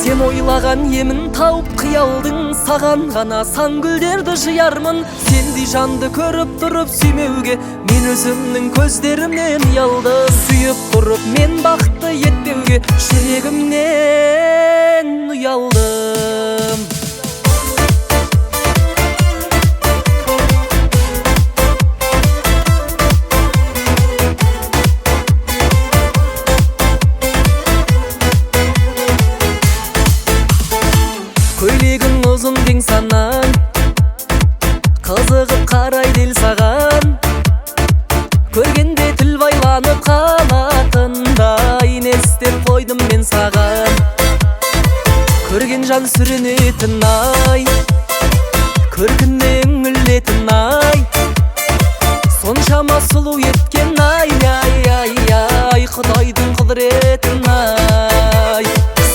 Сен ойлаған емін тауып қиялдың, саған ғана сан гүлдерді жиярмын. Сендей жанды көріп тұрып сүймеуге мен өзімнің көздерімнен ұялдым. Сүйіп тұрып мен бақытты етпеуге жүрегімнен ұялдым. Көйлегің ұзын кең санаң, қызығып қарайды ел саған. Көргенде тіл байланып қалатындай не істеп қойдым мен саған. Көрген жан сүрінетін ай, көркіне үңілетін ай, соншама сұлу еткен ай, Құдайдың құдіретін ай.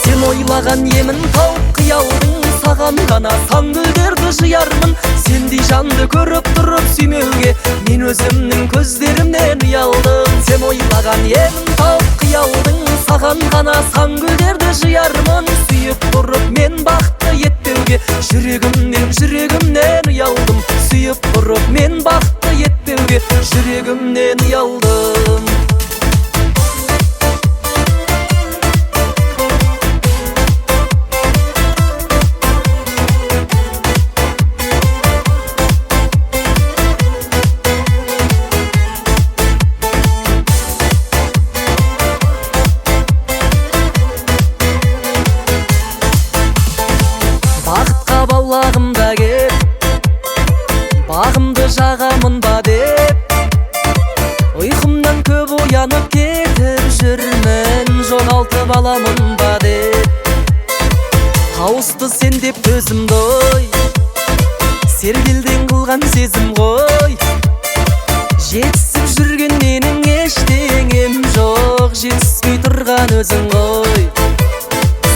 Сен ойлаған емін тауып қиялдың, саған ғана сан гүлдерді жиярмын. Сендей жанды көріп тұрып сүймеуге мен өзімнің көздерімнен ұялдым. Сен ойлаған емін тауып қиялдың, саған ғана сан гүлдерді жиярмын. Сүйіп тұрып мен бақытты етпеуге жүрегімнен ұялдым. Сүйіп тұрып мен бақытты етпеуге жүрегімнен ұялдым. Бағымда кеп, бағымды жағамын ба деп, ұйқымнан көп оянып кетіп жүрмін, жоғалтып аламын ба деп. Қауысты сен деп төзімді ой, сергелден қылған сезім ғой. Жетісіп жүрген менің ештеңем жоқ, жетіспей тұрған өзің ғой.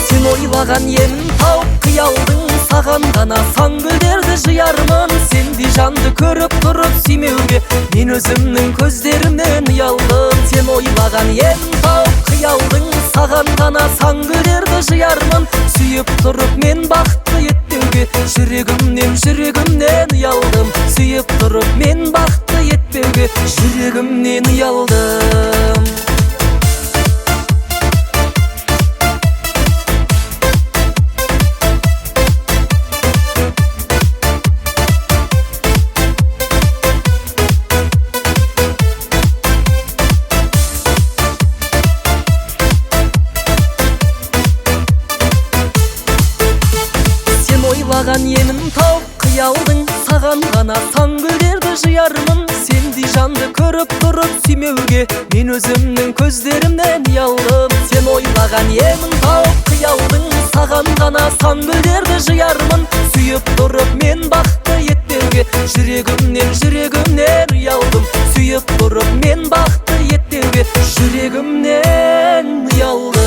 Сен ойлаған емін тауып қиялдың, саған ғана сан гүлдерді жиярмын. Сендей жанды көріп тұрып сүймеуге мен өзімнің көздерімнен ұялдым. Сен ойлаған емін тауып қиялдың, саған ғана сан гүлдерді жиярмын. Сүйіп тұрып мен бақытты етпеуге жүрегімнен ұялдым. Сүйіп тұрып мен бақытты етпеуге жүрегімнен ұялдым. Ойлаған емін тауып қиялдың, саған ғана сан гүлдерді жиярмын. Сендей жанды көріп тұрып сүймеуге мен өзімнің көздерімнен ұялдым. Сен ойлаған емін тауып қиялдың, саған ғана сан гүлдерді жиярмын. Сүйіп тұрып мен бақытты етпеуге жүрегімнен ұялдым. Сүйіп тұрып мен бақытты етпеуге жүрегімнен ұялдым.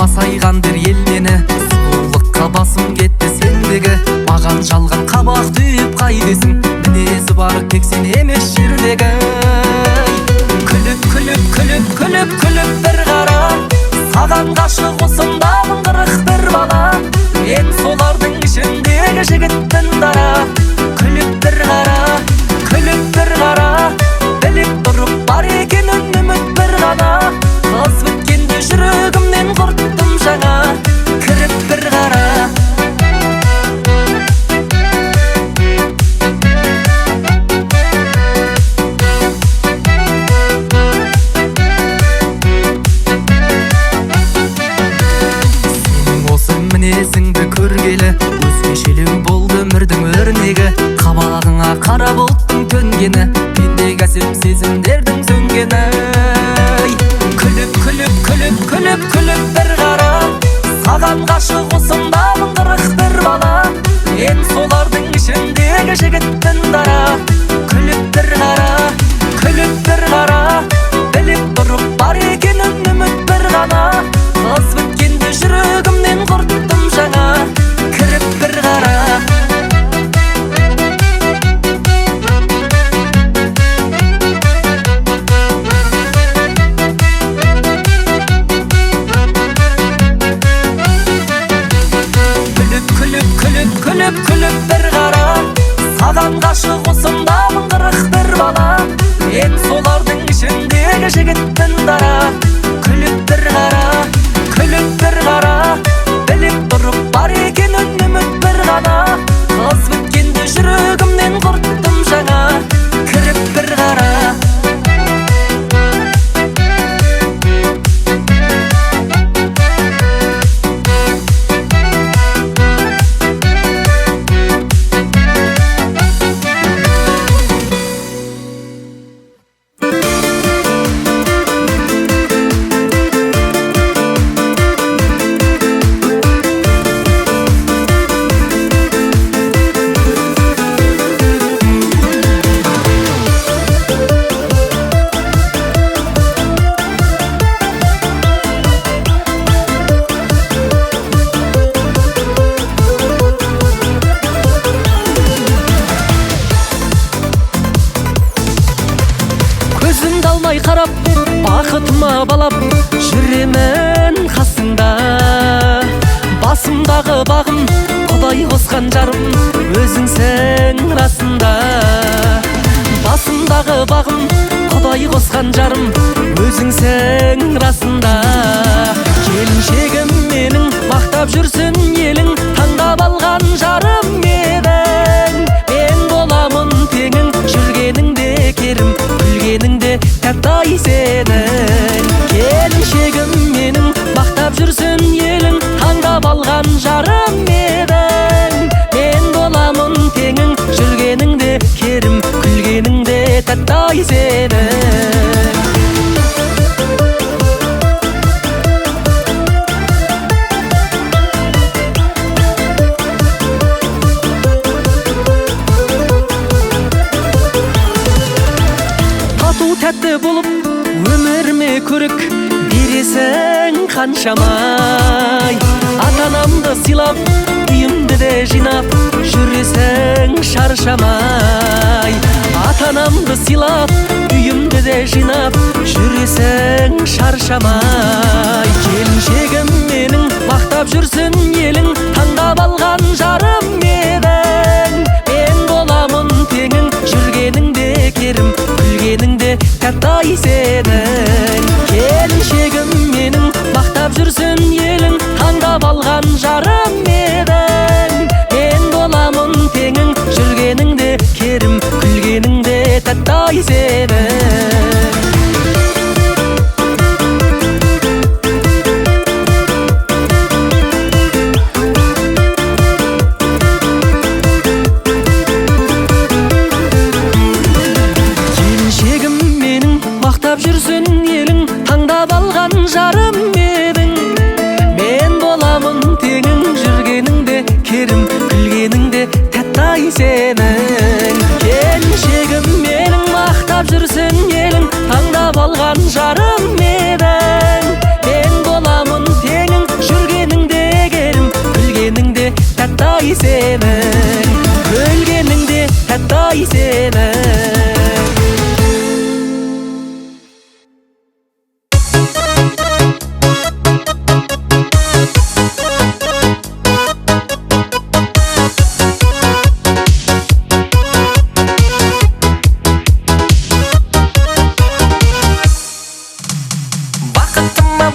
Масайғандыр ел мені, сұлулыққа басым кетті сендегі. Маған жалған қабақ түйіп қайдесің, мінезі бар тек сен емес жердегі. Күліп бір қара, саған ғашық осындамын 41 бала. Мен солардың ішіндегі жігіттің дара. Күліп бір қара, біліп тұрып бар екенін үміт бір ғана. Қыз біткенде жүрегімнен құрттым жаңа. Кіріп бір қара. Сенің осы мінезіңді көргелі өзгешелеу болды өмірдің өрнегі. Қабағыңа қара бұлттың төнгені, пендегі әсем сезімдердің сөнгені. Күліп бір қара, саған ғашық осындамын 41 бала. Мен солардың ішіндегі жігіттің дара. Күліп бір қара, біліп тұрып бар екенін көзімді алмай қарап, бақытыма балап жүремен қасыңда. Басымдағы бағым, Құдай қосқан жарым, өзіңсің расында. Басымдағы бағым, Құдай қосқан жарым, өзіңсің расында. Келіншегім менің, мақтап жүрсін елің, таңдап алған жарым едің. Мен боламын теңің, жүргеніңде керім, күлгеніңде тәттай сенің. Келіншегім менің, мақтап жүрсін елің, таңдап алған жарым едің. Мен боламын теңің, жүргеніңде керім, күлгеніңде тәттай сенің. Тату тәтті болып өміріме көрік бересің қаншамай. Ата-анамды сыйлап, үйімді де жинап, жүресің шаршамай. Ата-анамды сыйлап, үйімді де жинап, жүресің шаршамай. Келіншегім менің, мақтап жүрсін елің, таңдап алған жарым едің. Мен боламын теңің, жүргеніңде керім, күлгеніңде тәттай сенің. Келіншегім менің, мақтап жүрсін елің, таңдап алған жарым едің. Мен боламын теңің, жүргеніңде керім, күлгеніңде тәттай сенің. Келіншегім менің, мақтап жүрсін елің, таңдап алған жарым едің. Мен боламын теңің, жүргеніңде керім, күлгеніңде тәттай сенің. Келіншегім менің, мақтап жүрсін елің, таңдап алған жарым едің. Мен боламын теңің, жүргеніңде керім, күлгеніңде тәттай сенің. Күлгеніңде тәттай сенің.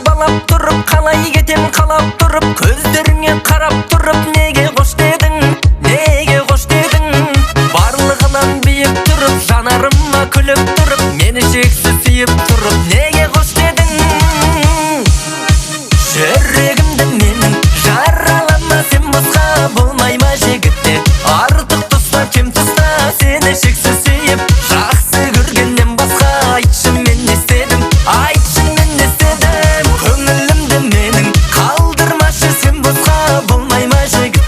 Балап тұрып, қалай кетем қалап тұрып, көздеріңе қарап тұрып, неге қош дедің, неге қош дедің. Барлығынан биік тұрып, жанарыма күліп тұрып, мені шексіз сүйіп тұрып, неге қош дедің. Жүрегімді менің жаралама, сен босқа болмай ма жігітте. Артық тұста, кем тұста, сені шексіз сүйіп, жақсы көргеннен басқа. Айтшы мен не істедім, айтшы мен не істедім. Көңілімді менің қалдырмашы, сен босқа болмай ма жігіт.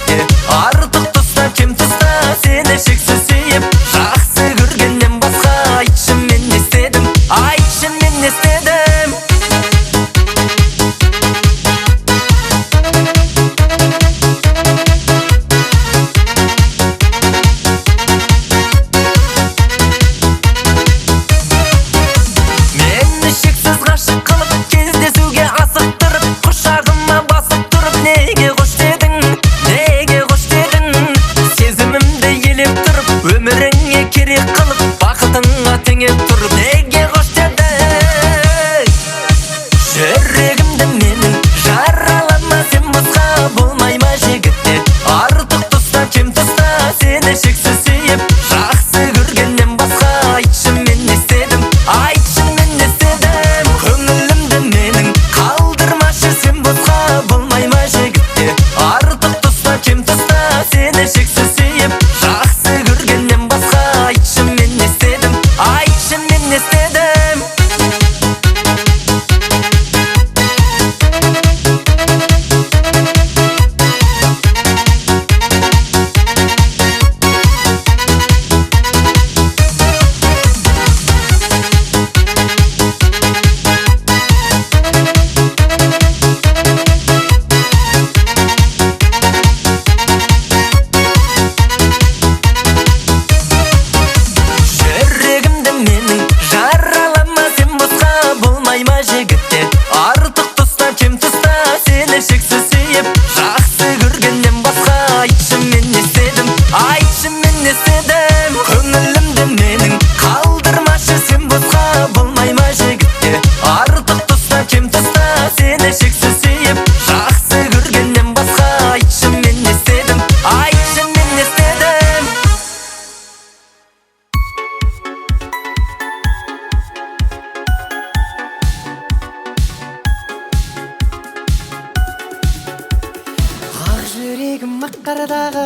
қақ-қардағы,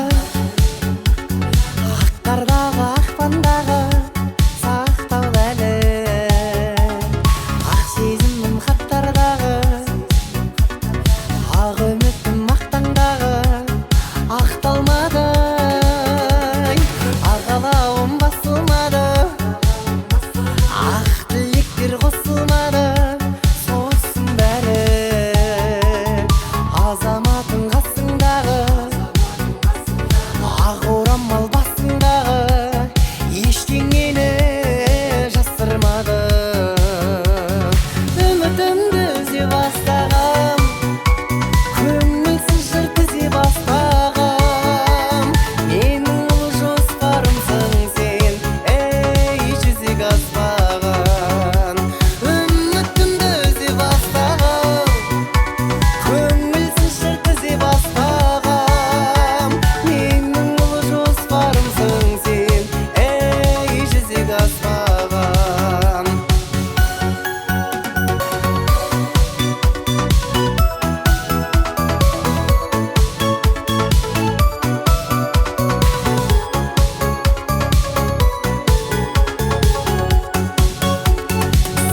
ақ-қардағы, ақпандағы сақтаулы әлі. Ақ сезімім хаттардағы, ақ үмітім мақтаңдағы ақталмады. Ағалауым басылмады, ақ тілектер қосылмады. Сосын бәрі азаматың қасыңдағы, ақ орамал басыңдағы ештеңені жасырмады. Үмітімді үзе бастағам, көңілсіз жыр тізе бастағам. Менің ұлы жоспарымсың сен, ей жүзеге аспаған. Үмітімді үзе бастағам, көңілсіз жыр тізе бастағам. Менің ұлы жоспарымсың сен, ей жүзеге аспаған.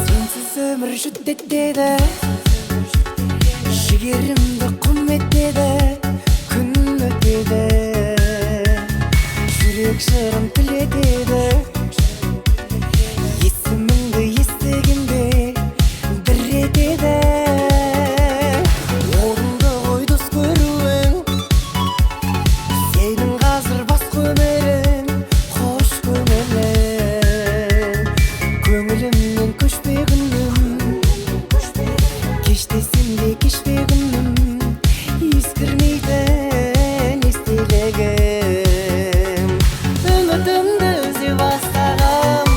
Сенсіз өмір жүдетеді, жігерімді құм етеді. Күн өтеді, жүрек жырын тілетеді. Есіміңді естігенде дір етеді. Орынды ғой дос көруің, сенің қазір бас көмерің. Қош көңілің, көңілімнен көшпе күнім. Кеш десем де кешпе күнім, ескірмейтін естелігім. Үмітімді үзе бастағам,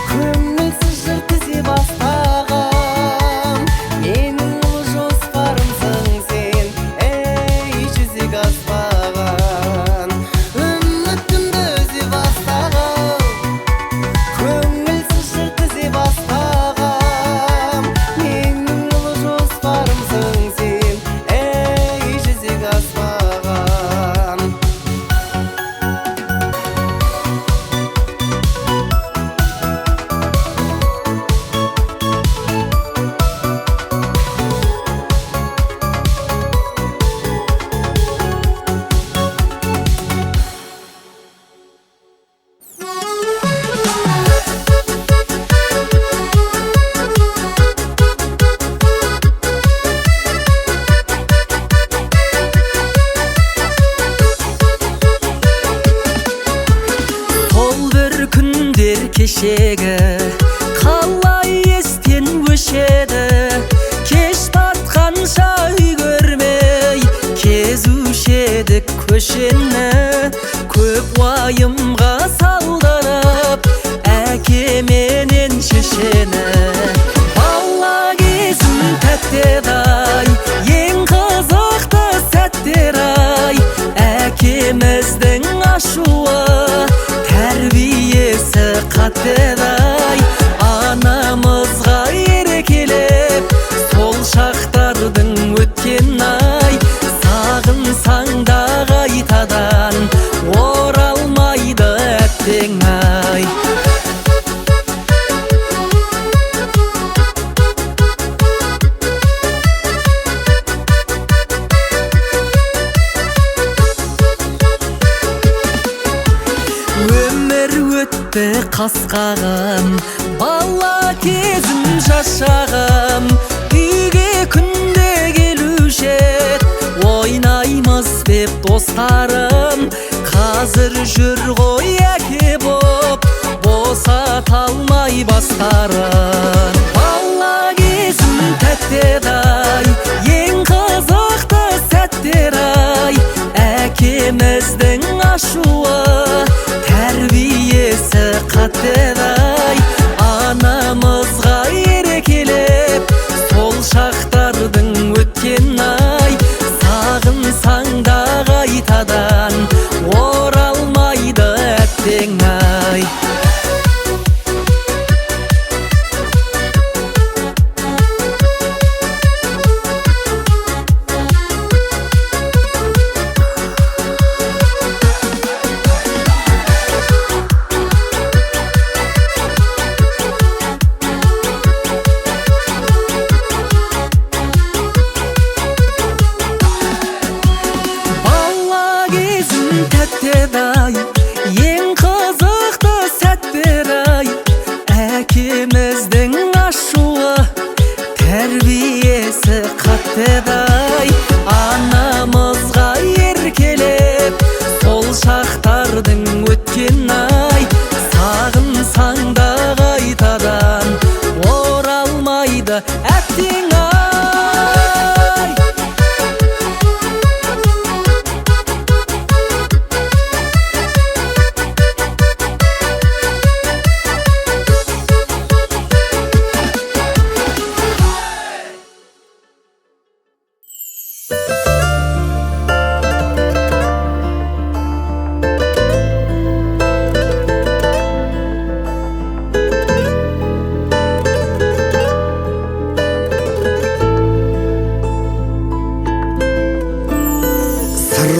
көңілсіз жыр тізе бастағам. Менің ұлы жоспарымсың сен, ей жүзеге аспаған. Үмітімді үзе бастағам, көңілсіз жыр тізе бастағам. Менің ұлы жоспарымсың сен, ей жүзеге аспаған. Сол бір күндер кешегі қалай естен өшеді. Кеш батқанша үй көрмей кезуші едік көшені. Көп уайымға салдырып әке менен шешені. Бала кезім тәтті-ай, ең қызықты сәттер-ай. Әкеміздің ашуы, тәрбиесі қатты-ай. Анамызға еркелеп сол шақтардың өткен-ай. Сағынсаң да қайтадан оралмайды әттең-ай. Өмір өтті қасқағым, бала кезім жас шағым. Үйге күнде келуші ед, ойнаймыз деп достарым. Қазір жүр ғой әке боп, босата алмай бастарын. Бала кезім тәтті-ай, ең қызықты сәттер-ай. Әкеміздің ашуы, тәрбиесі қатты-ай. Анамызға еркелеп сол шақтардың өткен-ай. Сағынсаң да қайтадан оралмайды әттең-ай. ikimizдің ашуы тәрбиесі қаттыдай анамызға еркелеп сол шақтардың өткен ай сағынсаң да қайтадан оралмайды әттең ай.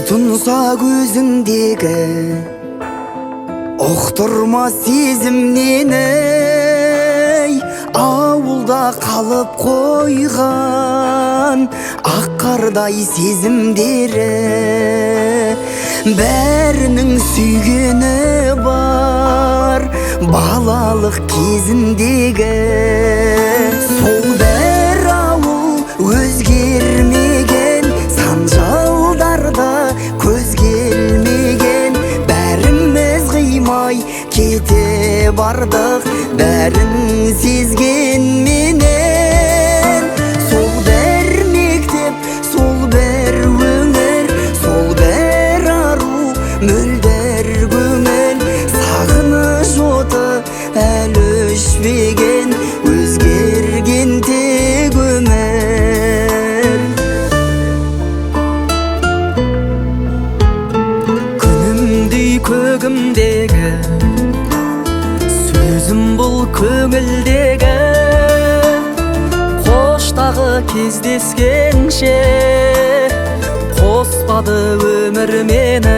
Тұнса көзіңдегі ұқтырма сезімнен ауылда қалып қойған ақ қардай сезімдері бәрінің сүйгені бар балалық кезіндегі сол бір ауыл өзгермеген сан жылдарда көз келмеген бәріміз қимай кете бардық бәрін сезгенменен сол бір мектеп сол бір өңір сол бір ару мөлдір көңіл сағыныш оты әлі өшпеген өзгерген тек өмір. Көгімдегі сөзім бұл көңілдегі қоштағы кездескенше қоспады өмір мені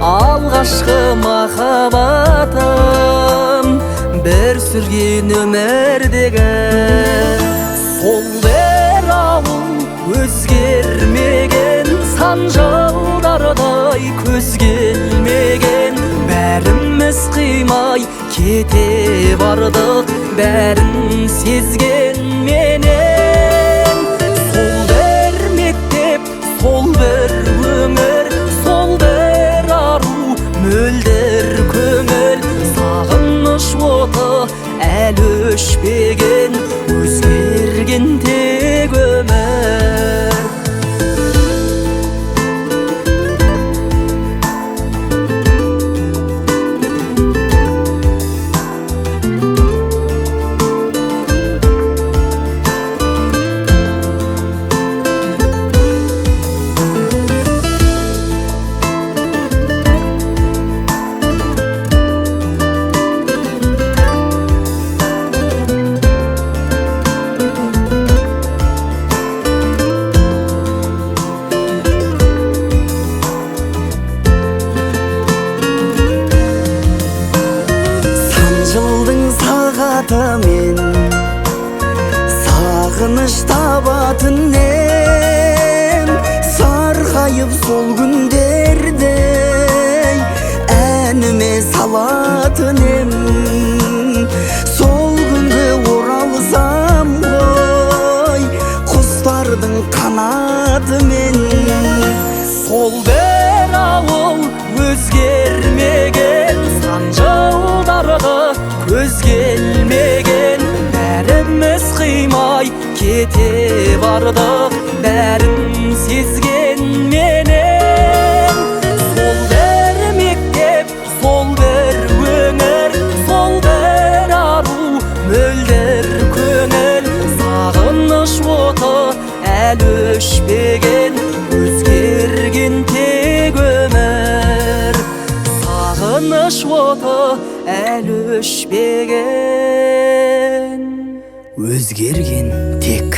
алғашқы махаббатым бір сүрген өмірдегі сол бір ауыл өзгермеген сан жылдардай көз келмеген бәріміз қимай кете бардық бәрін сезгенменен сол бір мектеп сол бір өңір сол бір ару мөлдір көңіл сағыныш оты әлі өшпеген өзгерген тек өмір. Мен сағыныш табатын ем сарғайып сол күндердей әніме салатын ем сол күнге оралсам ғой құстардың қанатымен сол бір ауыл өзгермеген сан жылдарғы көз келмеген бәріміз қимай кете бардық бәрін сезгенменен сол бір мектеп сол бір өңір сол бір ару мөлдір көңіл сағыныш оты әлі өшпеген өзгерген тек өмір сағыныш оты әлі өшпеген өзгерген тек